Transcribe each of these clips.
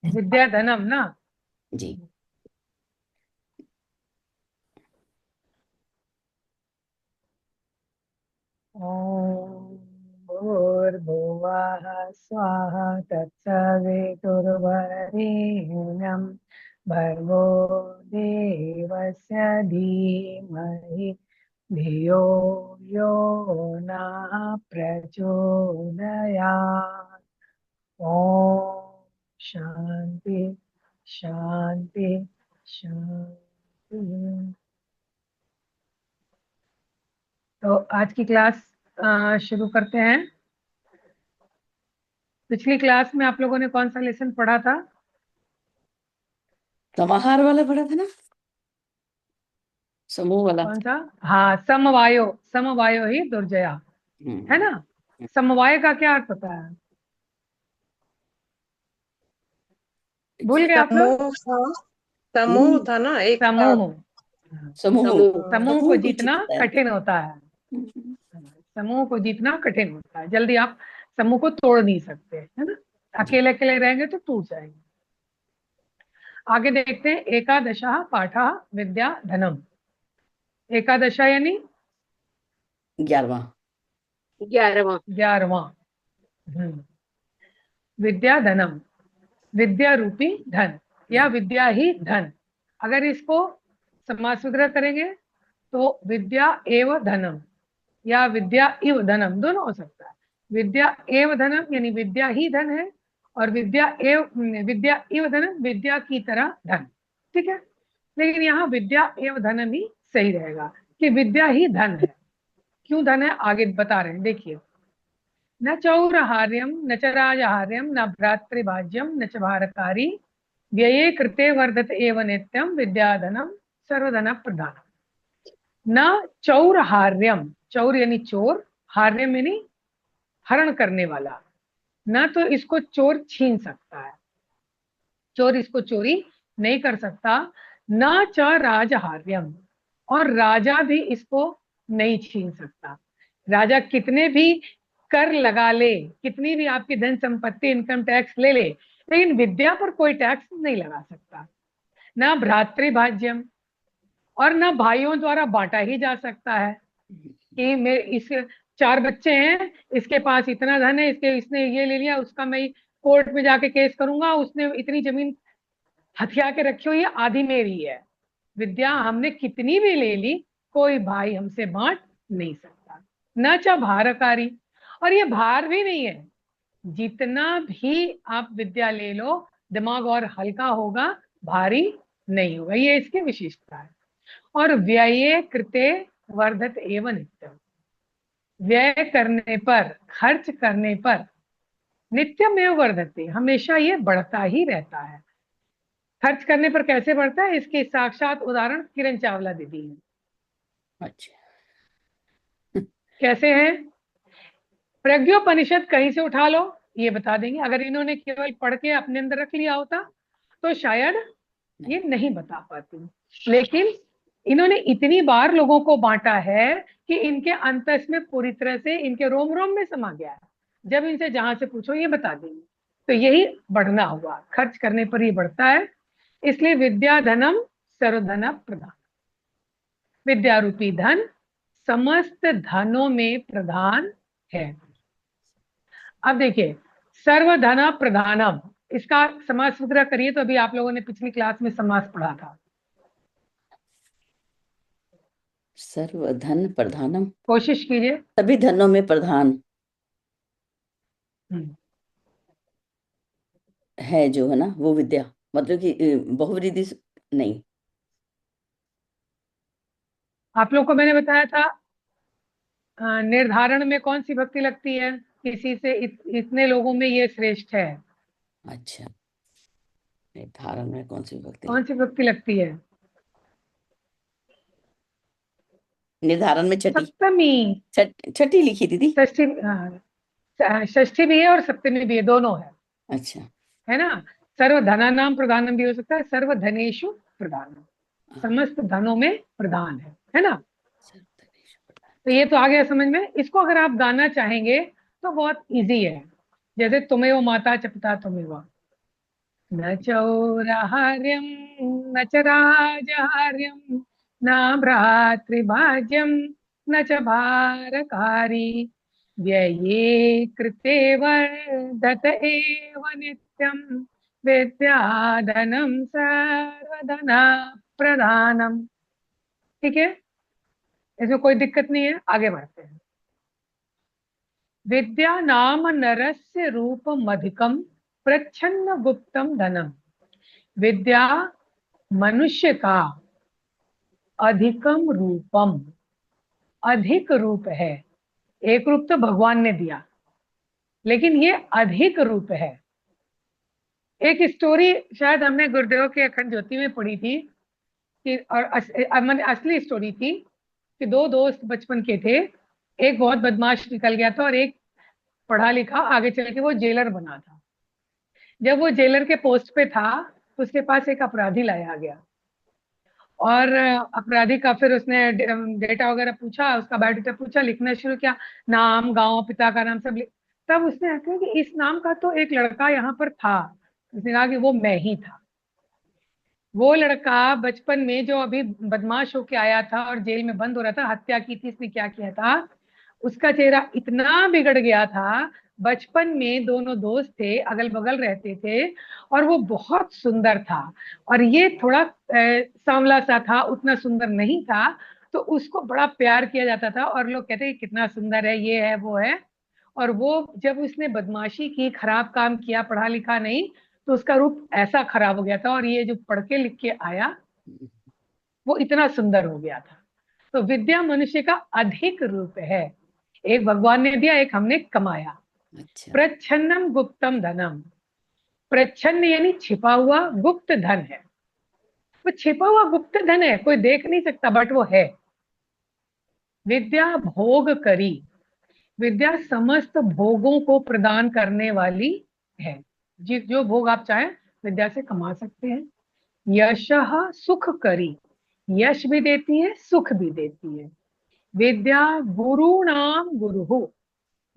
विद्या धनम ना। जी। ओम भूर्भुवः स्वाहा तत्सवितुर्वरेण्यं भर्गो देवस्य धीमहि धियो यो नः प्रचोदयात्। ओम शांति शांति शांति। तो आज की क्लास शुरू करते हैं। पिछली क्लास में आप लोगों ने कौन सा लेसन पढ़ा था? समाहार वाला पढ़ा था ना, समूह वाला। कौन सा? हाँ, समवायो। समवायो ही दुर्जया, है हम्म। ना? समवाय का क्या अर्थ होता है? भूल गए आप लोग? समूह था। समूह नहीं, था ना एक साथ। समूह। समूह। समूह। समूह को समूह को जीतना जीतता है। कठिन होता है। हम्म। समूह को जीतना कठिन होता है, जल्दी आप समूह को तोड़ नहीं सकते, है ना? जी। अकेले अकेले रहेंगे तो टूट जाएंगे। आगे देखते हैं। एकादशः पाठः विद्या धनम। एकादशा यानी 11वां। 11वां। 11वां। विद्या धनम, विद्या रूपी धन या विद्या ही धन। अगर इसको समास विग्रह करेंगे तो विद्या एव धनम या विद्या इव धनम दोनों हो सकता है। विद्या एव धनम यानी विद्या ही धन है, और विद्या इव धनम विद्या की तरह धन। ठीक है, लेकिन यहाँ विद्या एव धनम ही सही रहेगा कि विद्या ही धन है। क्यों धन है आगे बता रहे हैं, देखिए। न चौरहार्यम न च राजहार्यम न भ्रातृभाज्यम न च भारकारी व्यये कृते वर्धत एव नित्यम विद्याधनम सर्वधन प्रधान। न चौरहार्यम, चौर यानी चोर, हार्यम यानी हरण करने वाला। न तो इसको चोर छीन सकता है, चोर इसको चोरी नहीं कर सकता। न च राजहार्यम, और राजा भी इसको नहीं छीन सकता। राजा कितने भी कर लगा ले, कितनी भी आपकी धन संपत्ति इनकम टैक्स ले ले, लेकिन विद्या पर कोई टैक्स नहीं लगा सकता। न भ्रातृभाज्यम, और न भाइयों द्वारा बांटा ही जा सकता है कि मैं इस 4 बच्चे हैं, इसके पास इतना धन है, इसके इसने ये ले लिया, उसका मैं कोर्ट में जाके केस करूंगा, उसने इतनी जमीन हथिया के रखी हुई है, आधी मेरी है। विद्या हमने कितनी भी ले ली, कोई भाई हमसे बांट नहीं सकता। न च भारकारी, और ये भार भी नहीं है। जितना भी आप विद्या ले लो, दिमाग और हल्का होगा, भारी नहीं होगा, ये इसकी विशेषता है। और व्यये कृते वर्धत एवं नित्यम, व्यय करने पर, खर्च करने पर, नित्यमेव वर्धते, हमेशा ये बढ़ता ही रहता है। खर्च करने पर कैसे बढ़ता है, इसके साक्षात उदाहरण किरण चावला दीदी है। अच्छा। कैसे है? प्रज्ञोपनिषद कहीं से उठा लो, ये बता देंगे। अगर इन्होंने केवल पढ़ के अपने अंदर रख लिया होता तो शायद नहीं। ये नहीं बता पाती, लेकिन इन्होंने इतनी बार लोगों को बांटा है कि इनके अंतस में पूरी तरह से, इनके रोम रोम में समा गया है। जब इनसे जहां से पूछो ये बता देंगे। तो यही बढ़ना हुआ, खर्च करने पर ही बढ़ता है। इसलिए विद्या धनम सर्वधन प्रधान। विद्या रूपी धन समस्त धनों में प्रधान है। अब देखिए, सर्वधन प्रधानम, इसका समास विग्रह करिए। तो अभी आप लोगों ने पिछली क्लास में समास पढ़ा था, सर्वधन प्रधानम, कोशिश कीजिए। सभी धनों में प्रधान हम्म, है जो है ना वो विद्या, मतलब कि बहुव्रीहि नहीं। आप लोग को मैंने बताया था निर्धारण में कौन सी भक्ति लगती है, किसी से इतने लोगों में ये श्रेष्ठ है, अच्छा, निर्धारण में कौन सी विभक्ति कौन सी लगती? भक्ति लगती है? निर्धारण में छठी। सप्तमी। छठी लिखी दीदी। षष्ठी, षष्ठी भी है और सप्तमी भी है, दोनों है। अच्छा। है ना? सर्वधनानाम प्रधानम भी हो सकता है, सर्वधनेशु प्रधानम, हाँ, समस्त धनों में प्रधान है ना? सर्वधनेश प्रधान। तो ये तो आ गया समझ में। इसको अगर आप गाना चाहेंगे तो बहुत इजी है। जैसे तुम्हें वो माता च पिता तुम्हें वो, न चौरहार्यं न च राजहार्यं न भ्रातृभाज्यं न च भारकारी व्यये कृते वर्धत एव नित्यं विद्याधनं सर्वधन प्रधानम। ठीक है, इसमें कोई दिक्कत नहीं है, आगे बढ़ते हैं। विद्या नाम नरस्य रूपम अधिकम प्रच्छन्न गुप्तम धनम। विद्या मनुष्य का अधिकम रूपम, अधिक रूप है। एक रूप तो भगवान ने दिया, लेकिन ये अधिक रूप है। एक स्टोरी शायद हमने गुरुदेव के अखंड ज्योति में पढ़ी थी कि, और असली स्टोरी थी कि दो दोस्त बचपन के थे। एक बहुत बदमाश निकल गया था और एक पढ़ा लिखा आगे चल के वो जेलर बना था। जब वो जेलर के पोस्ट पे था तो उसके पास एक अपराधी लाया गया और अपराधी का फिर उसने डेटा वगैरह पूछा, उसका बायोडाटा पूछा, लिखना शुरू किया, नाम, गांव, पिता का नाम सब तब उसने कहा कि इस नाम का तो एक लड़का यहाँ पर था। उसने कहा कि वो मैं ही था। वो लड़का बचपन में जो अभी बदमाश होके आया था और जेल में बंद हो रहा था, हत्या की थी, इसने क्या किया था, उसका चेहरा इतना बिगड़ गया था। बचपन में दोनों दोस्त थे, अगल बगल रहते थे और वो बहुत सुंदर था और ये थोड़ा सांवला सा था, उतना सुंदर नहीं था। तो उसको बड़ा प्यार किया जाता था और लोग कहते हैं कितना सुंदर है, ये है वो है। और वो जब उसने बदमाशी की, खराब काम किया, पढ़ा लिखा नहीं, तो उसका रूप ऐसा खराब हो गया था और ये जो पढ़ के लिख के आया वो इतना सुंदर हो गया था। तो विद्या मनुष्य का अधिक रूप है। एक भगवान ने दिया, एक हमने कमाया। अच्छा। प्रच्छन्नम गुप्तम धनम। प्रच्छन्न यानी छिपा हुआ, गुप्त धन है। वो छिपा हुआ गुप्त धन है, कोई देख नहीं सकता बट वो है। विद्या भोग करी। विद्या समस्त भोगों को प्रदान करने वाली है। जो भोग आप चाहें विद्या से कमा सकते हैं। यशः सुख करी। यश भी देती है, सुख भी देती है। विद्या गुरु नाम गुरु हो।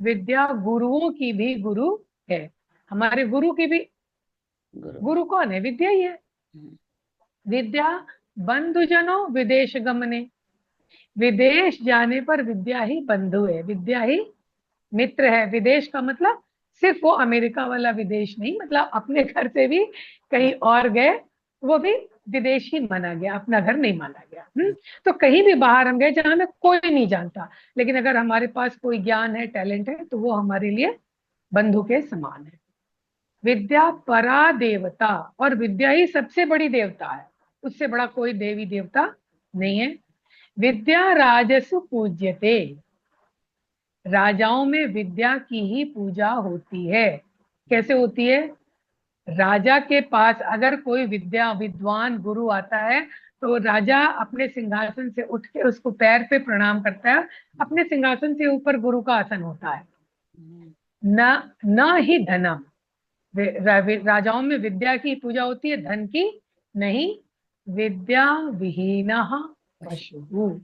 विद्या गुरुओं की भी गुरु है। हमारे गुरु की भी गुरु। गुरु कौन है? विद्या ही है। हम्म, विद्या बंधुजनों विदेश गमने। विदेश जाने पर विद्या ही बंधु है, विद्या ही मित्र है। विदेश का मतलब सिर्फ वो अमेरिका वाला विदेश नहीं, मतलब अपने घर से भी कहीं और गए, वो भी विदेश ही माना गया, अपना घर नहीं माना गया। तो कहीं भी बाहर हम गए जहां हमें कोई नहीं जानता, लेकिन अगर हमारे पास कोई ज्ञान है, टैलेंट है, तो वो हमारे लिए बंधु के समान है। विद्या परा देवता, और विद्या ही सबसे बड़ी देवता है, उससे बड़ा कोई देवी देवता नहीं है। विद्या राजसु पूज्यते। राजाओं में विद्या की ही पूजा होती है। कैसे होती है? राजा के पास अगर कोई विद्या विद्वान गुरु आता है तो राजा अपने सिंहासन से उठ के उसको पैर पे प्रणाम करता है। अपने सिंहासन से ऊपर गुरु का आसन होता है। न न ही धनम। राजाओं में विद्या की पूजा होती है, धन की नहीं। विद्या विहीन पशु।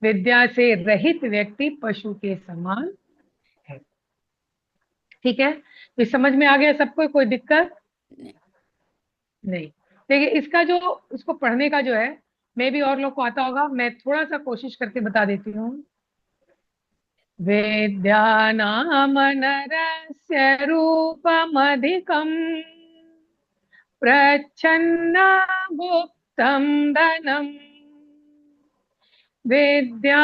विद्या से रहित व्यक्ति पशु के समान है। ठीक है, तो समझ में आ गया सबको? कोई दिक्कत नहीं। देखिए इसका जो, उसको पढ़ने का जो है, मे भी और लोग को आता होगा, मैं थोड़ा सा कोशिश करके बता देती हूँ। वेद्या नाम नरस्य रूपमधिकम् प्रच्छन्न गुप्तं धनम्। विद्या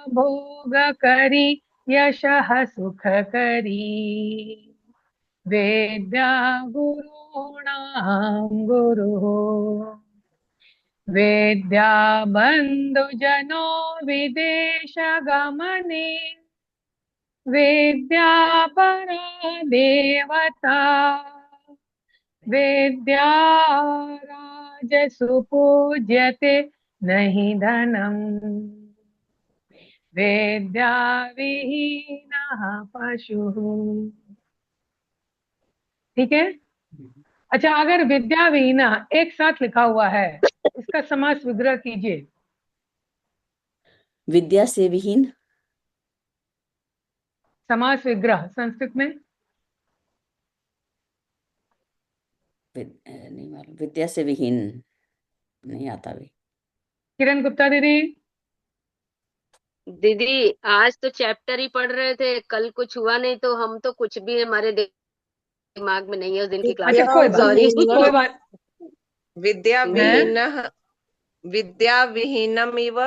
भोगकरी यशः सुखकरी। वेद्या गुरूणां गुरुः। वेद्या बन्धुजनो विदेशगमने। वेद्या परा देवता। वेद्या राजसु पूज्यते नहीं धनम्। वेद्या विहीनः पशुः। ठीक है। अच्छा, अगर विद्या विहीना एक साथ लिखा हुआ है, इसका समास विग्रह कीजिए। विद्या से विहीन। समास विग्रह संस्कृत में नहीं मालूम, विद्या से विहीन नहीं आता भी। किरण गुप्ता दीदी। दीदी आज तो चैप्टर ही पढ़ रहे थे, कल कुछ हुआ नहीं तो हम तो कुछ भी हमारे दिमाग में नहीं है उस दिन की क्लास अच्छा में। कोई बात सॉरी। कोई बात है। विद्याविहीनः विद्याविहीनमिव।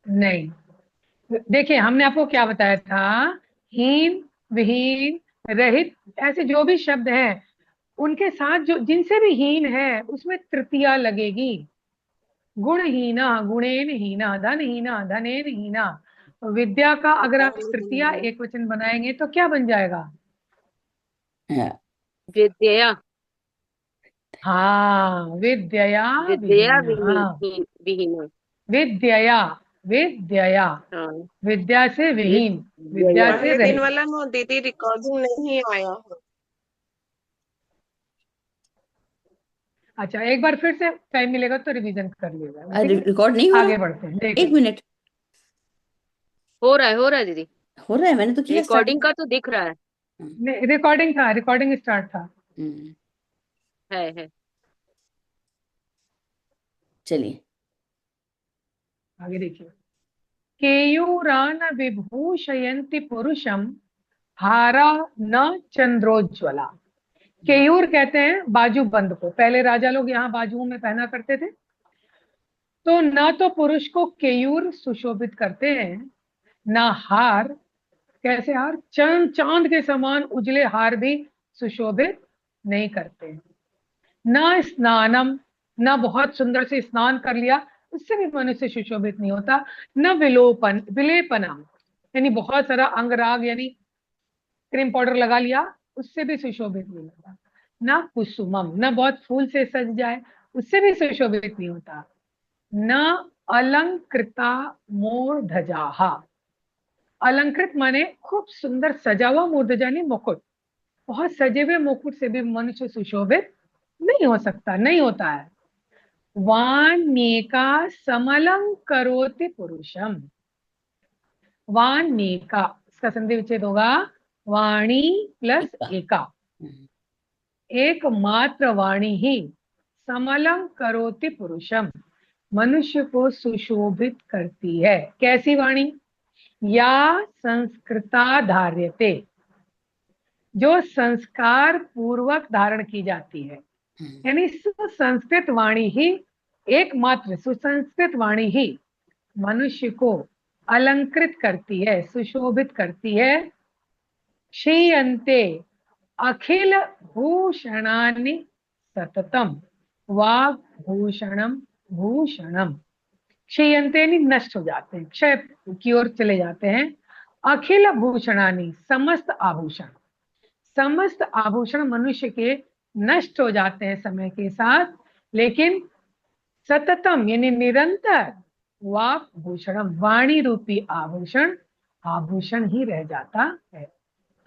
नहीं, देखिए हमने आपको क्या बताया था। हीन, विहीन, रहित, ऐसे जो भी शब्द हैं उनके साथ जो जिनसे भी हीन है उसमें तृतीया लगेगी। गुणहीना गुणेन हीना, धनहीना धनेन हीना। तो विद्या का अगर आप तृतीया एक वचन बनाएंगे तो क्या बन जाएगा? हाँ, विद्या हाँ, विद्या विद्या विहीना। हाँ, विहीना। विद्या, विद्या, हाँ, विद्या से विहीन, विद्या विद्या। से पहले दिन रहित। वाला नो दीदी रिकॉर्डिंग नहीं आया है। अच्छा, एक बार फिर से टाइम मिलेगा तो रिवीजन कर लीजिएगा, ठीक है। रिकॉर्ड नहीं हो आगे रहा। बढ़ते हैं, एक देखिए। मिनट, हो रहा है दीदी। हो रहा है, मैंने तो किया स्टार्ट। रिकॉर्डिंग का तो दिख रहा है। रिकॉर्डिंग था, रिकॉर्डिंग स्टार्ट था। हम्म, है। चलिए। आगे देखिए। केयूरान विभूषयन्ति पुरुषम, हारा न चंद्रोज्ज्वला। केयूर कहते हैं बाजू बंद को, पहले राजा लोग यहाँ बाजुओं में पहना करते थे। तो न तो पुरुष को केयूर सुशोभित करते हैं, ना हार। कैसे हार? चांद चांद के समान उजले हार भी सुशोभित नहीं करते हैं। न स्नानम, न बहुत सुंदर से स्नान कर लिया, उससे भी मनुष्य सुशोभित नहीं होता। न विलोपन, विलेपनम, यानी बहुत सारा अंगराग यानी क्रीम पाउडर लगा लिया, उससे भी सुशोभित नहीं होता। न कुसुमम, न बहुत फूल से सज जाए, उससे भी सुशोभित नहीं होता। न अलंकृता मूर्धजाहा। अलंकृत माने खूब सुंदर सजा हुआ, मूर्धजा नहीं मुकुट। बहुत सजे हुए मुकुट से भी मनुष्य सुशोभित नहीं हो सकता, नहीं होता है। वान्येका समलंकरोति पुरुषम। वान्येका, इसका संधि विच्छेद होगा वाणी प्लस एका। हम्म, एकमात्र वाणी ही समलंकरोति पुरुषम, मनुष्य को सुशोभित करती है। कैसी वाणी? या संस्कृता धार्यते, जो संस्कार पूर्वक धारण की जाती है। यानी सुसंस्कृत वाणी ही, एकमात्र सुसंस्कृत वाणी ही मनुष्य को अलंकृत करती है, सुशोभित करती है। क्षीयन्ते अखिल भूषणानि सततम, वाग भूषणम भूषणम। क्षीयन्ते यानी नष्ट हो जाते हैं, क्षय की ओर चले जाते हैं। अखिल भूषणानि, समस्त आभूषण, समस्त आभूषण मनुष्य के नष्ट हो जाते हैं समय के साथ, लेकिन सततम यानी निरंतर वाक भूषणम, वाणी रूपी आभूषण आभूषण ही रह जाता है।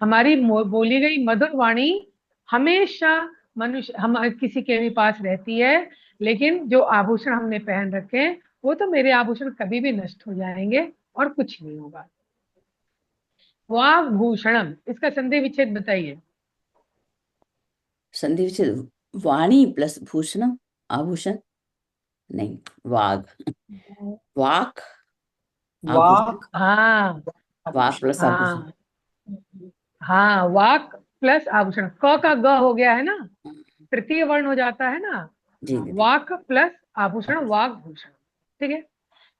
हमारी बोली गई मधुर वाणी हमेशा मनुष्य हम किसी के भी पास रहती है, लेकिन जो आभूषण हमने पहन रखे हैं वो तो मेरे आभूषण कभी भी नष्ट हो जाएंगे और कुछ नहीं होगा। वाक भूषणम, इसका संधि विच्छेद बताइए। संधि विच्छेद, वाणी प्लस भूषणम, आभूषण नहीं, वाग, वाक आभूषण, वाक हाँ वाक प्लस आभूषण। हाँ हाँ, वाक प्लस आभूषण, क का ग हो गया है ना, तृतीय वर्ण हो जाता है ना। जी हाँ, दीदी। वाक प्लस आभूषण, वाक भूषण। ठीक है,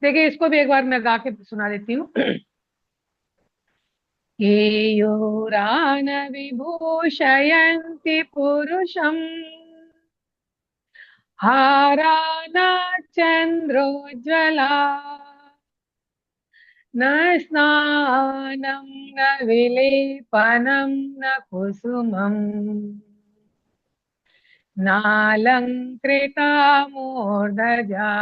देखिए इसको भी एक बार मैं गा के सुना देती हूँ। केयूरान विभूषयन्ति पुरुषम्, हारानाच्चन्द्रोज्ज्वला। न स्नानं न विलेपनं न कुसुमम्, नालङ्कृता मूर्धजा।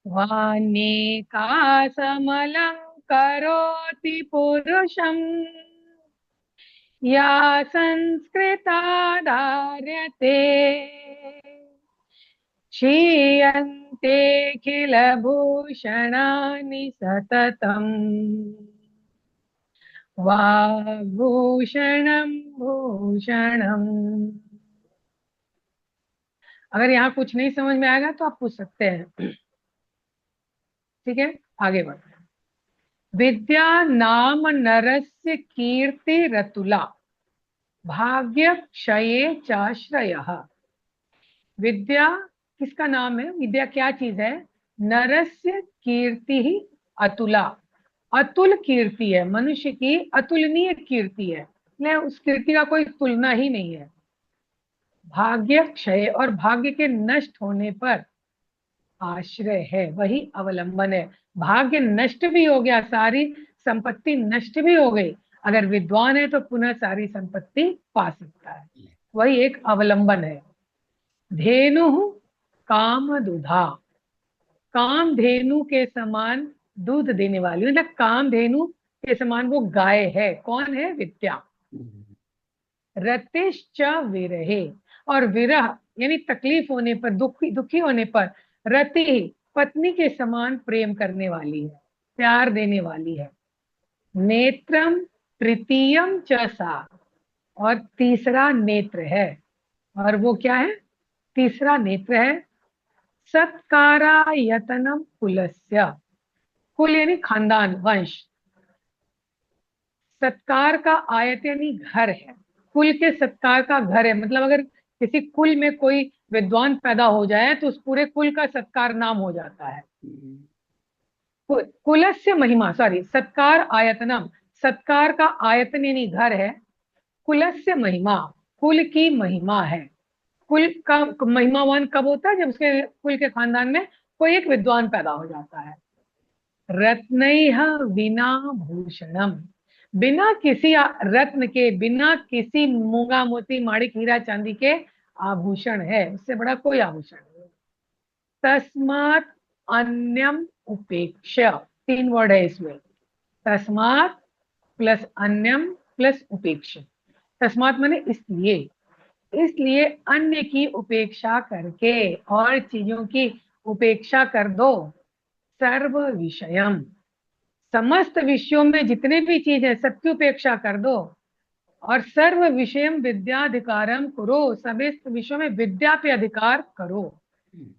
वान्येकासमलङ्करोति पुरुषम्, या संस्कृता धार्यते। क्षीयन्तेऽखिलभूषणानि सततम्, वाग्भूषणं भूषणम्। अगर यहाँ कुछ नहीं समझ में आएगा तो आप पूछ सकते हैं। ठीक है, आगे बढ़ते हैं। विद्या नाम नरस्य कीर्ति रतुला भाग्य क्षये चाश्रयः। विद्या किसका नाम है? विद्या क्या चीज है? नरस्य कीर्ति ही अतुला, अतुल कीर्ति है, मनुष्य की अतुलनीय कीर्ति है, इसलिए उस कीर्ति का कोई तुलना ही नहीं है। भाग्य क्षय, और भाग्य के नष्ट होने पर आश्रय है, वही अवलंबन है। भाग्य नष्ट भी हो गया, सारी संपत्ति नष्ट भी हो गई, अगर विद्वान है तो पुनः सारी संपत्ति पा सकता है, वही एक अवलंबन है। धेनु काम दुधा, काम धेनु के समान दूध देने वाली, मतलब काम धेनु के समान वो गाय है। कौन है? विद्या। रतिश्च विरहे, और विरह यानी तकलीफ होने पर, दुखी होने पर, रति पत्नी के समान प्रेम करने वाली है, प्यार देने वाली है। नेत्रम तृतीयम च सा, और तीसरा नेत्र है, और वो क्या है? तीसरा नेत्र है सत्कारायतनम कुलस्य, कुल यानी खानदान, वंश। सत्कार का आयत यानी घर है, कुल के सत्कार का घर है, मतलब अगर किसी कुल में कोई विद्वान पैदा हो जाए तो उस पूरे कुल का सत्कार नाम हो जाता है। कुलस्य महिमा, सॉरी, सत्कार आयतनम, सत्कार का आयतन यानी घर है। कुलस्य महिमा, कुल की महिमा है। कुल का महिमावान कब होता है? जब उसके कुल के खानदान में कोई एक विद्वान पैदा हो जाता है। रत्नैः विना भूषणम, बिना किसी रत्न के, बिना किसी मूंगा मोती माणिक हीरा चांदी के आभूषण है, उससे बड़ा कोई आभूषण नहीं। तस्मात् अन्यम उपेक्ष्य, तीन वर्ड है इसमें, तस्मात् प्लस अन्यम प्लस उपेक्ष्य। तस्मात् माने इसलिए, इसलिए अन्य की उपेक्षा करके, और चीजों की उपेक्षा कर दो। सर्व विषयम, समस्त विषयों में जितने भी चीज है सबकी उपेक्षा कर दो। और सर्व विषयम विद्याधिकारम करो, समस्त विषयों में विद्या पे अधिकार करो।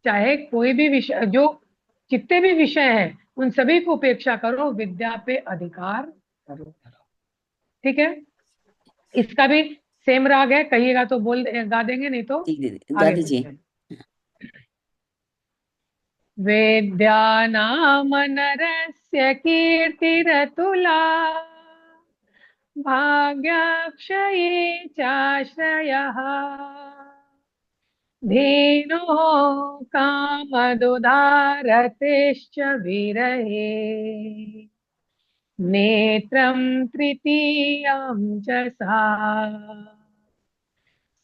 चाहे कोई भी विषय, जो जितने भी विषय हैं उन सभी को उपेक्षा करो, विद्या पे अधिकार करो। ठीक है, इसका भी सेम राग है, कहिएगा तो बोल गा देंगे, नहीं तो ठीक दीदी, गा आगे दीजिए। बढ़ते हैं। वेद्या नाम नरस्य कीर्तिरतुला भाग्यक्षये चाश्रयः। धेनोः कामदुधारतेश्च विरहे, नेत्रं तृतीयं च सा।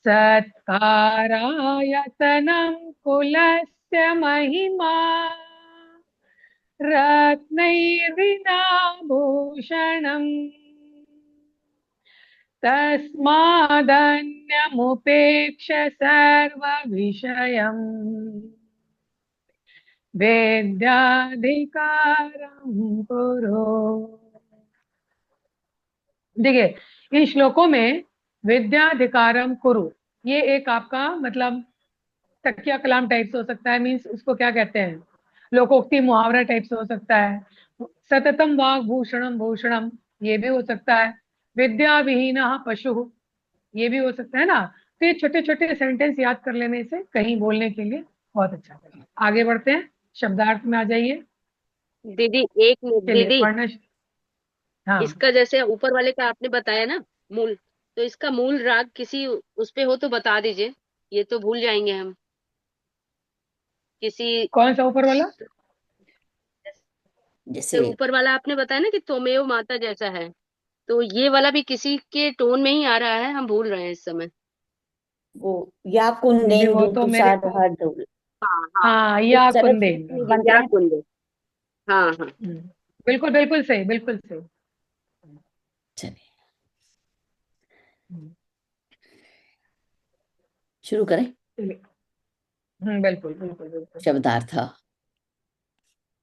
सत्कारायतनं कुलस्य महिमा, रत्नैर्विना भूषणम्। तस्मादन्यमुपेक्ष्य सर्वविषयम्, वेद्याधिकारं कुरु। देखिए, इन श्लोकों में विद्याधिकारम कुरु, ये एक आपका मतलब तकिया कलाम टाइप से हो सकता है, मीन्स उसको क्या कहते हैं, लोकोक्ति मुहावरा टाइप से हो सकता है। सततम वाग भूषणम भूषणम, ये भी हो सकता है। विद्या विहीन पशु, ये भी हो सकता है ना। तो ये छोटे छोटे सेंटेंस याद कर लेने से कहीं बोलने के लिए बहुत अच्छा है। आगे बढ़ते हैं, शब्दार्थ में आ जाइए। दीदी एक मिनट चलिए दीदी, पढ़ना। हाँ, इसका जैसे ऊपर वाले का आपने बताया ना मूल, तो इसका मूल राग किसी उस पे हो तो बता दीजिए, ये तो भूल जाएंगे हम। किसी कौन सा ऊपर वाला? जैसे जैसे ऊपर वाला आपने बताया ना कि त्वमेव माता जैसा है, तो ये वाला भी किसी के टोन में ही आ रहा है, हम भूल रहे हैं इस समय। वो या जी, कुंदेन वो तो मेरे तुषार को, हर हाँ हाँ, हाँ, इस या तरह से कुंदेन। बनते या हैं। कुंदे, हाँ हाँ। बिल्कुल बिल्कुल सही, बिल्कुल सही। चलिए हम्म, शुरू करें। चलिए। बिल्कुल बिल्कुल बिल्कुल। शब्दार्थ।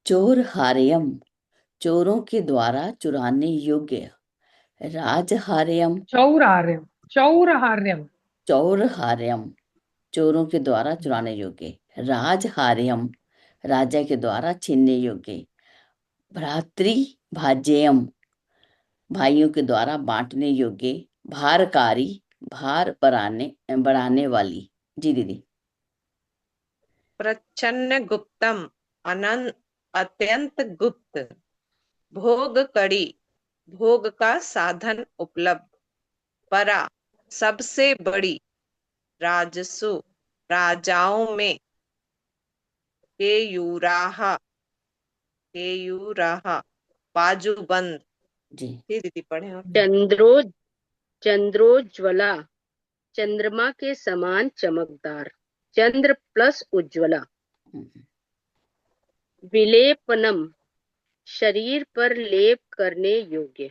चोर हार्यम, चोरों के द्वारा चुराने योग्य, राजहार्यम, चौरार्यम, चौरहार्यम, चौरहार्यम, चोरों के द्वारा चुराने योग्य। राजहार्यम, राजा के द्वारा छीनने योग्य। भ्रातृ भाज्यम, भाइयों के द्वारा बांटने योग्य। भारकारी, भार बढ़ाने वाली। जी दीदी। प्रच्छन्न गुप्तम, अनंत अत्यंत गुप्त। भोग कड़ी, भोग का साधन उपलब्ध। परा, सबसे बड़ी। राजसु, राजाओं में। केयूराहा, केयूराहा, बाजूबंद। जी जी दीदी पढ़े आप। चंद्रो चंद्रोज्ज्वला, चंद्रमा के समान चमकदार। चंद्र प्लस उज्ज्वला। विलेपनम, शरीर पर लेप करने योग्य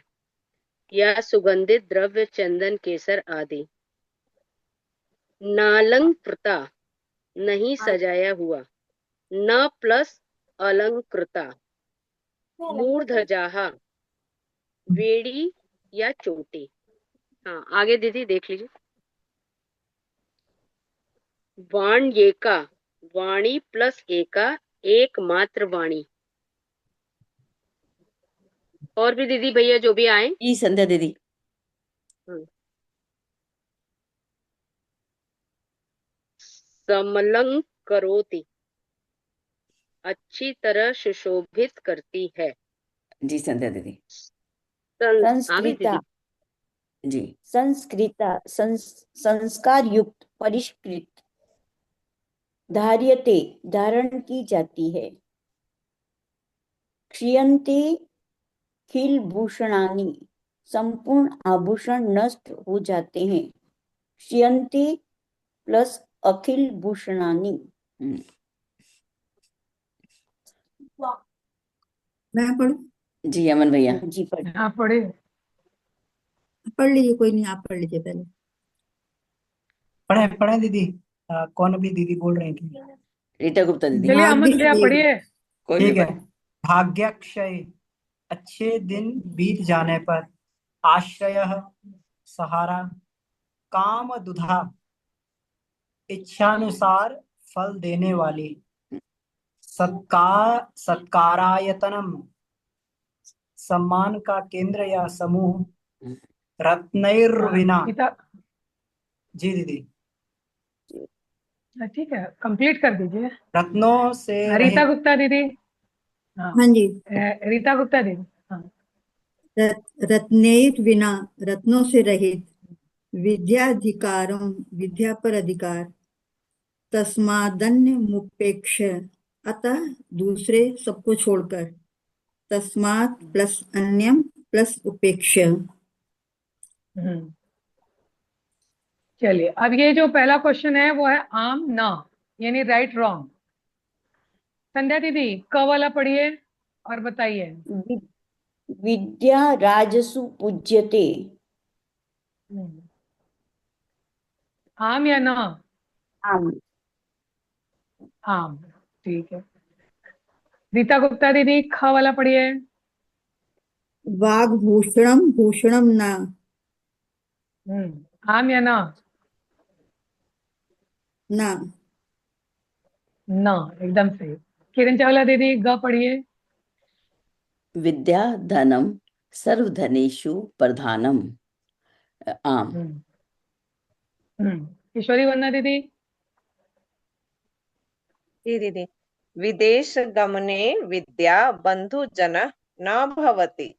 या सुगंधित द्रव्य, चंदन, केसर आदि। नालंकृता, नहीं सजाया हुआ। न प्लस अलंकृता। मूर्धजाहा, वेड़ी या चोटी। हाँ आगे दीदी देख लीजिए। वाण्येका, वाणी प्लस एका, एकमात्र वाणी। और भी दीदी भैया जो भी आए। जी संध्या दीदी। समलंकरोति, अच्छी तरह सुशोभित करती है। जी संध्या दीदी। आगे संस्कृता, दीदी। जी संस्कृता, संस्कार युक्त, परिष्कृत। धार्यते, धारण की जाती है। क्षीयन्ते खिलभूषणानि, संपूर्ण आभूषण नष्ट हो जाते हैं। क्षीयन्ते प्लस अखिल भूषणानि। मैं पढ़ू? जी अमन भैया। जी पढ़। हाँ पढ़े। पढ़ लीजिए, कोई नहीं, आप पढ़ लीजिए पहले। पढ़े पढ़े दीदी। कौन अभी दीदी बोल रही थी? रीता गुप्ता दीदी। चलिए अमन भैया भाग्य, पढ़िए। कोई भी ठीक है। पढ़े। भाग्यक्षय, अच्छे दिन बीत जाने पर। आश्रय, सहारा। काम दुधा, इच्छानुसार फल देने वाली। सत्कारायतनम, सम्मान का केंद्र या समूह। रत्नैर्विना। गीता, जी दीदी। ठीक है कंप्लीट कर दीजिए। रत्नों से रीता रहित। गुप्ता दीदी। हाँ हाँ जी। रीता गुप्ता दीदी। हाँ रत्नैर विना, रत्नों से रहित। विद्याधिकारम, विद्या पर अधिकार। तस्मादन्य मुपेक्ष, अतः दूसरे सबको छोड़कर। तस्मात प्लस अन्यम प्लस उपेक्ष। चलिए अब ये जो पहला क्वेश्चन है वो है आम ना, यानी राइट रॉन्ग। संध्या दीदी क वाला पढ़िए और बताइए। विद्या राजसु पूज्यते। आम या ना? आम। आम, ठीक है। रीता गुप्ता दीदी ख वाला पढ़िए। वाग्भूषणम भूषणम न। आम या ना? न। ना, एकदम सही। किरण चावला दीदी ग पढ़िए। विद्या धनम सर्वधनेषु प्रधानम। आम। किशोरी वंदना दीदी। जी दीदी। विदेश गमने विद्या बंधुजन न भवति।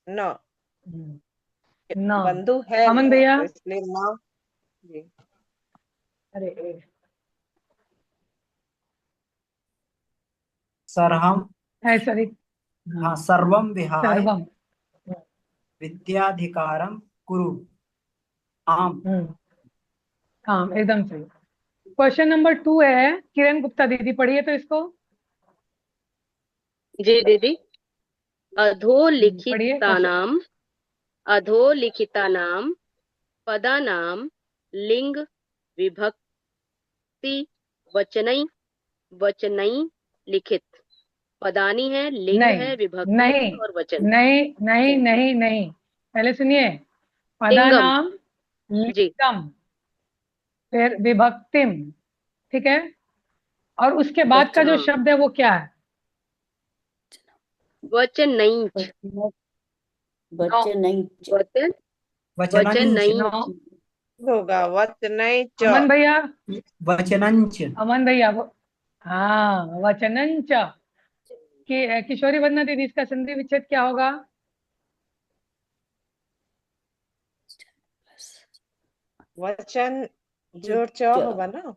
न, ना। बंधु है अमन ना, भैया। तो इसलिए न। जी। अरे सरहम, है सॉरी। हाँ सर्वम विहाय सर्वम। विद्याधिकारम कुरु। आम। आम, एकदम सही। क्वेश्चन नंबर 2 है, किरण गुप्ता दीदी पढ़िए तो इसको। जी दीदी। पढ़िए क्वेश्चन। अधोलिखितानाम, अधोलिखितानाम पदानाम लिंग विभक्ति वचनई, वचनई लिखित। पदानी है, लिंग नहीं है, विभक्ति नहीं है और वचन। नहीं नहीं नहीं नहीं, पहले सुनिए, लिंगम पदानाम जी लिंगम, फिर विभक्तिम, ठीक है, और उसके बाद का जो हाँ शब्द है वो क्या है? वचनैच वचनैच वचन वचनंच नो, होगा वचनैच अमन भैया, वचनंच अमन भैया वो, हाँ, वचनंच। किशोरी वंदना दीदी, इसका संधि विच्छेद क्या होगा? वचन जो च होगा ना, च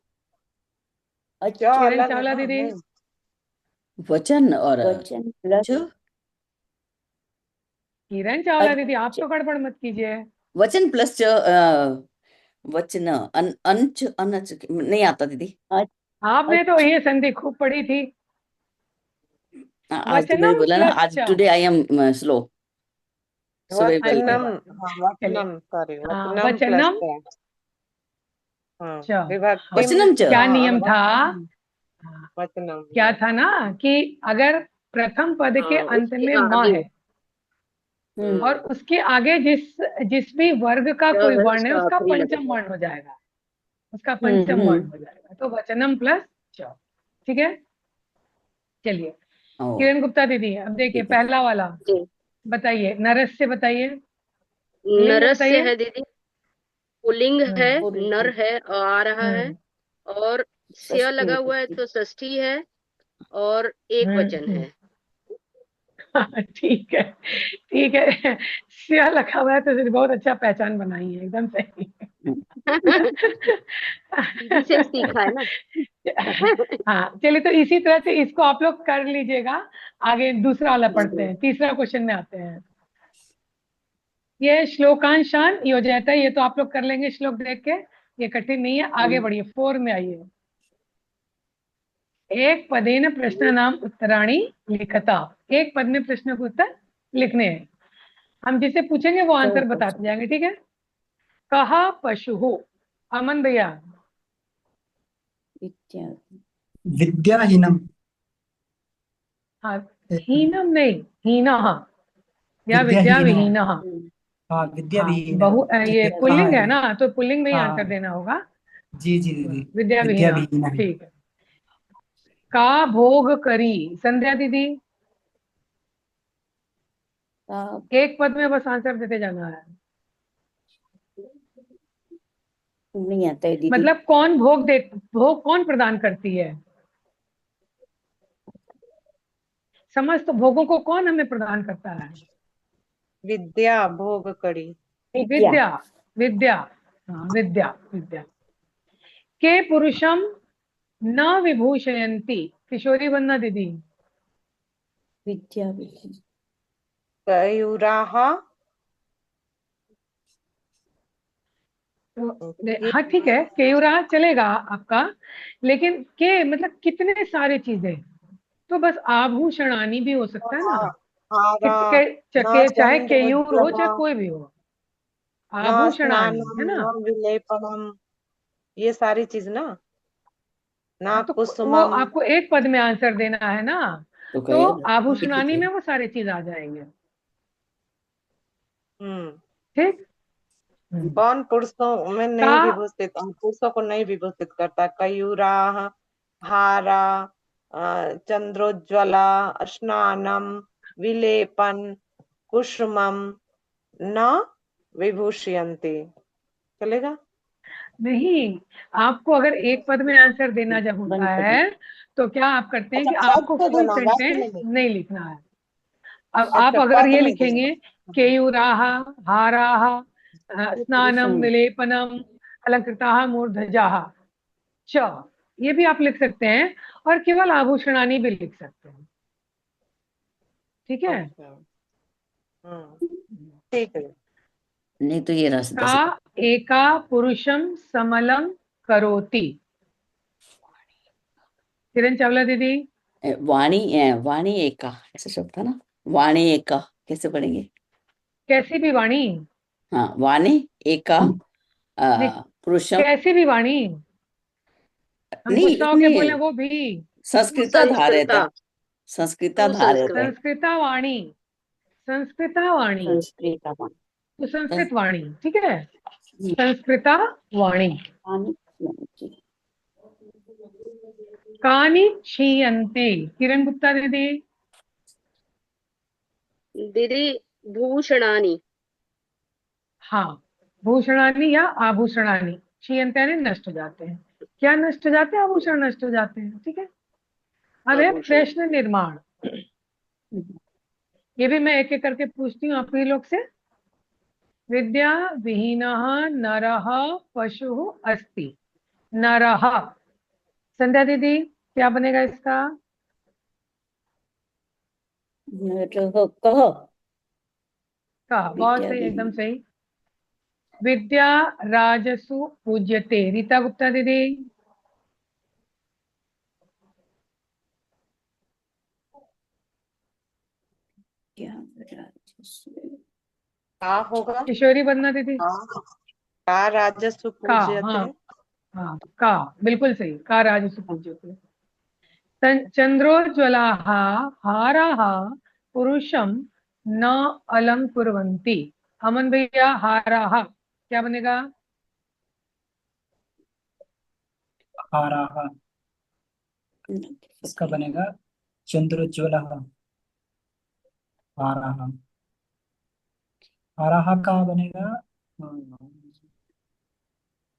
अच्छा किरण अलग है चावला ना, दीदी, नहीं वचन और वचन प्लस च किरण चावला दीदी, आप तो गड़बड़ मत कीजिए। वचन प्लस च वचन अंच अनच नहीं आता दीदी। आपने तो ये संधि खूब पढ़ी थी। आज तो मैंने वचनम बोला ना, प्लस आज च, today I am slow, so very well वचनम, हाँ चलिए, वचनम, सॉरी हाँ, वचनम प्लस वचनम च, हाँ च, हाँ, विभक्तिम, वचनम च क्या हाँ नियम था? वचनम, हाँ, वचनम, क्या था ना कि अगर प्रथम पद के हाँ अंत उसके में म आगे है और उसके आगे जिस भी वर्ग का च कोई है वर्ण है उसका उसका आखिरी पंचम लगेगा। वर्ण हो जाएगा, उसका पंचम वर्ण हो जाएगा, तो वचनम प्लस च, ठीक है। चलिए, ओ किरण गुप्ता दीदी, अब देखिए ठीक है। पहला वाला, जी बताइए, नरस से बताइए, लिंग नरस से बताइए। है दीदी, पुल्लिंग है, नर है आ रहा है, हम्म और स्य लगा हुआ है तो षष्ठी है, और एक वचन हम्म है। ठीक है, ठीक है, सिया लखा हुआ है तो फिर बहुत अच्छा पहचान बनाई है, एकदम सही। दीदी से सीखा है ना। हाँ, चलिए, तो इसी तरह से इसको आप लोग कर लीजिएगा। आगे दूसरा वाला पढ़ते हैं, तीसरा क्वेश्चन में आते हैं। ये श्लोकांशान योजयता, ये तो आप लोग कर लेंगे श्लोक देख के, ये कठिन नहीं है। आगे बढ़िए, 4 में आइए। एक पदेन प्रश्न नाम उत्तराणी लिखता, एक पद में प्रश्न के उत्तर लिखने हैं। हम जिसे पूछेंगे वो आंसर बताते जाएंगे, ठीक है। कहा पशु, अमन भैया, विद्याहीनम हाँ, हीनम नहीं, हीना या विद्या विद्याहीन है। विहीना। हाँ विद्या हाँ, विहीन है, ये ठीक है, कहाँ पुल्लिंग है? है ना, तो पुल्लिंग में ही आंसर हाँ देना होगा। जी जी दीदी, विद्या विद्या विहीना, विहीन है। ठीक है। का भोग करी, संध्या दीदी, एक पद में बस आंसर देते जाना है। नहीं आता है दीदी। मतलब कौन भोग कौन प्रदान करती है, समस्त भोगों को कौन हमें प्रदान करता है? विद्या भोग करी, विद्या विद्या, विद्या, हाँ, विद्या, विद्या। के पुरुषम न विभूषयंती, किशोरी वंदना दीदी, विद्या विहीन कयुराह, तो हाँ ठीक है, केयूरा चलेगा आपका, लेकिन के मतलब कितने सारे चीजें, तो बस आभूषणानी भी हो सकता है ना, हारा, न चाहे केयूर हो चंद्रोज्ज्वला, चाहे कोई भी हो, न आभूषणानी स्नानम, है ना। न विलेपनम, ये सारी चीज ना, न हाँ, तो वो कुसुमम, आपको एक पद में आंसर देना है ना, तो तो कहिए ठीक आभूषणानी है। में वो सारे चीज आ जाएंगे, हम्म, ठीक। कौन पुरुषों में का, नहीं विभूषित, पुरुषों को नहीं विभूषित करता, कयूराह, हारा, चंद्रोज्ज्वला, स्नानम, विलेपन, कुसुमम, न विभूषयन्ति, चलेगा। नहीं, आपको अगर एक पद में आंसर देना जब बंद होता कर है, दीजिए। तो क्या आप करते हैं अच्छा कि पद आपको पे फुल देना, वाक्य में सेंटेंस नहीं, नहीं लिखना है। अब आप अच्छा अगर पद ये में देना। लिखेंगे, केयूराह, हाराह, स्नानम, हम्म, विलेपनम, अलंकृताः मूर्धजाः च, ये भी आप लिख सकते हैं, और केवल आभूषणानी भी लिख सकते हैं, ठीक है। अच्छा, ठीक है। नहीं तो ये रास्ता का एका पुरुषम समलम करोति, किरण चावला दीदी, वाणी वाणी एका ऐसा शब्द था ना, वाणी एका कैसे पढ़ेंगे? कैसी भी वाणी, हाँ वाणी एका नहीं, पुरुषम, कैसी भी वाणी, हम नहीं गुस्सा होके नहीं, बोले वो भी, संस्कृता धारयता, सुसंस्कृता, संस्कृता धारयते। सुसंस्कृत, संस्कृता वाणी, संस्कृता वाणी, संस्कृत सुसंस्कृत वाणी, ठीक है, संस्कृता वाणी। पानी जी कानि क्षीयन्ते, किरण गुप्ता दीदी। दीदी भूषणानि। हाँ, भूषणानि या आभूषणानि, क्षीयन्ते यानी नष्ट हो जाते हैं। क्या नष्ट हो जाते हैं? आभूषण नष्ट हो जाते हैं, ठीक है। अब है आभूषण। प्रश्न निर्माण। ये भी मैं एक एक करके पूछती हूँ आप ही लोग से। विद्या विहीनः नरः पशुः अस्ति। नरः, संध्या दीदी क्या बनेगा इसका? कह का, बहुत विद्या सही, एकदम विहीन। सही। विद्या राजसु पूज्यते, रीता गुप्ता दीदी। क्या राजस्व का होगा? किशोरी बन्ना दीदी। का राजस्व का, पूज्यते। हाँ हाँ, का बिल्कुल सही, का राजसु पूज्यते। चंद्रोज्ज्वलाः हाराः पुरुषं न अलंकुर्वन्ति। अमन भैया, हाराः क्या बनेगा? हाराः, इसका बनेगा चंद्रोज्ज्वलः। हाराः, हाराः का बनेगा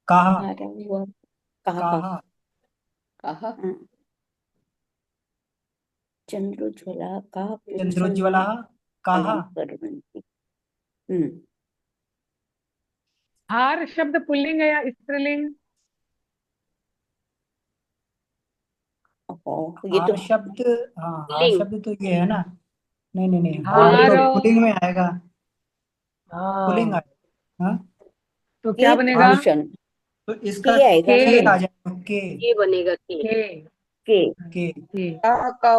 काः। हारा हुआ कहा काः, कहा चंद्रोज्ज्वला का चंद्रोज्ज्वलः काः। अलंकुर्वन्ति। हार शब्द पुल्लिंग है या स्त्रीलिंग? ये तो हार शब्द, हाँ हार लिंग। शब्द तो ये है ना। नहीं नहीं नहीं, हार हार, तो पुल्लिंग में आएगा, पुल्लिंग हाँ, आएगा। हाँ, तो क्या के बनेगा? भूषण तो इसका के आएगा के, के ना। आ जाएगा, के ये बनेगा के। के, के के के। का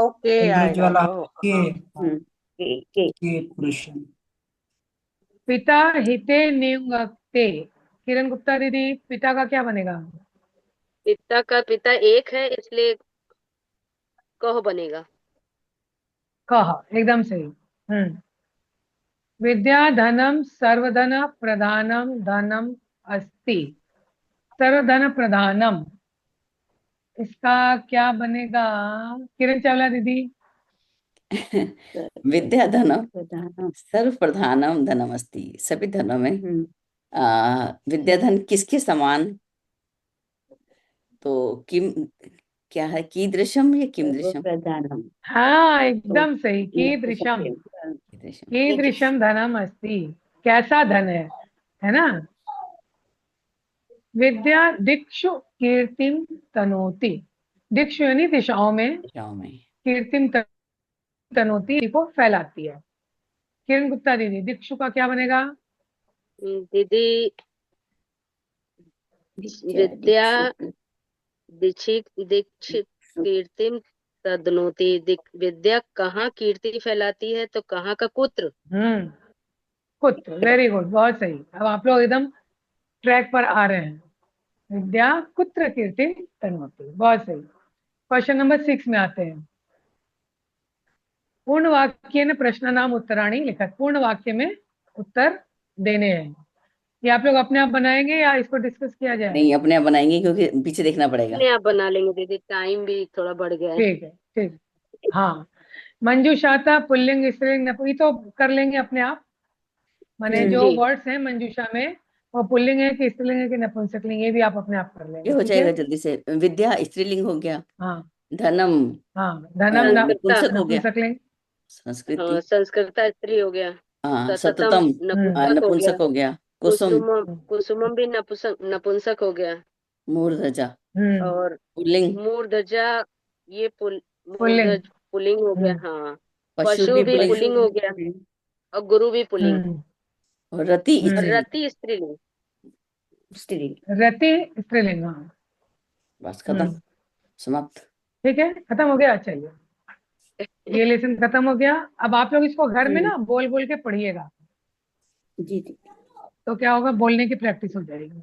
के आएगा चंद्रोज्ज्वलः तो के, हाँ। हाँ, के के पुरुषं। पिता हिते नियुक्ते, किरण गुप्ता दीदी, पिता का क्या बनेगा? पिता का पिता एक है इसलिए कह बनेगा। कह, एकदम सही। विद्या धनम सर्वधन प्रधानम धनम अस्ति। सर्वधन प्रधानम, इसका क्या बनेगा? किरण चावला दीदी। विद्या धनम प्रधानम। सर्व प्रधानम धनमस्ति। सभी धनों में हम्म, विद्याधन किसके समान? तो किम, क्या है, कीदृशम या किमदृशम? प्रधानम हाँ, तो एकदम सही, कीदृशम। कीदृशम। कीदृशम धनम अस्ति, कैसा धन है ना। विद्या दिक्षु कीर्तिम तनोति। दिक्षु यानी दिशाओं में, दिशाओं में। कीर्तिम तनोति को फैलाती है। किरण गुप्ता दीदी, दिक्षु का क्या बनेगा? दीदी विद्या दीक्षित दीक्षित कीर्तिम तदनोति। विद्या कहाँ कीर्ति फैलाती है? तो कहाँ का पुत्र। पुत्र, वेरी गुड, बहुत सही। अब आप लोग एकदम ट्रैक पर आ रहे हैं। विद्या कुत्र कीर्ति तनोति, बहुत सही। क्वेश्चन नंबर 6 में आते हैं। पूर्ण वाक्य ने प्रश्न नाम उत्तराणी लिखा। पूर्ण वाक्य में उत्तर देने हैं। ये आप लोग अपने आप बनाएंगे या इसको डिस्कस किया जाए? नहीं, अपने आप बनाएंगे क्योंकि पीछे देखना पड़ेगा। अपने आप बना लेंगे दीदी, टाइम भी थोड़ा बढ़ गया है। ठीक है, ठीक। हाँ, मंजूषाता पुल्लिंग स्त्रीलिंग ये तो कर लेंगे अपने आप। माने जो जी। वर्ड्स हैं मंजूषा में वो पुल्लिंग है कि स्त्रीलिंग है कि नपुंसकलिंग, ये भी आप अपने आप कर ये लेंगे, हो ठीक जाएगा है। जल्दी से। विद्या स्त्रीलिंग हो गया, हाँ धनम हाँ, धनम संस्कृता। नपुंसक हो गया, नपुंसकलिंग। संस्कृति, हाँ, संस्कृता स्त्री हो गया। हाँ सततम सततम नपुंसक हो गया। नपुंसक हो गया, कुसुम कुसुमम भी नपुंसक हो गया। मूर्धजा और पुल्लिंग, मूर्धजा ये पुल्लिंग। मूर्धज पुल्लिंग हो गया। हाँ, पशु पशु भी भी पुल्लिंग, पुल्लिंग हो गया और गुरु भी पुल्लिंग और रति और स्त्रीलिंग। रति स्त्रीलिंग। रति स्त्रीलिंग। हाँ, बस खत्म, समाप्त। ठीक है, खत्म हो गया। चलिए, ये लेसन खत्म हो गया। अब आप लोग इसको घर में ना बोल बोल के पढ़िएगा, जी जी। तो क्या होगा, बोलने की प्रैक्टिस हो जाएगी।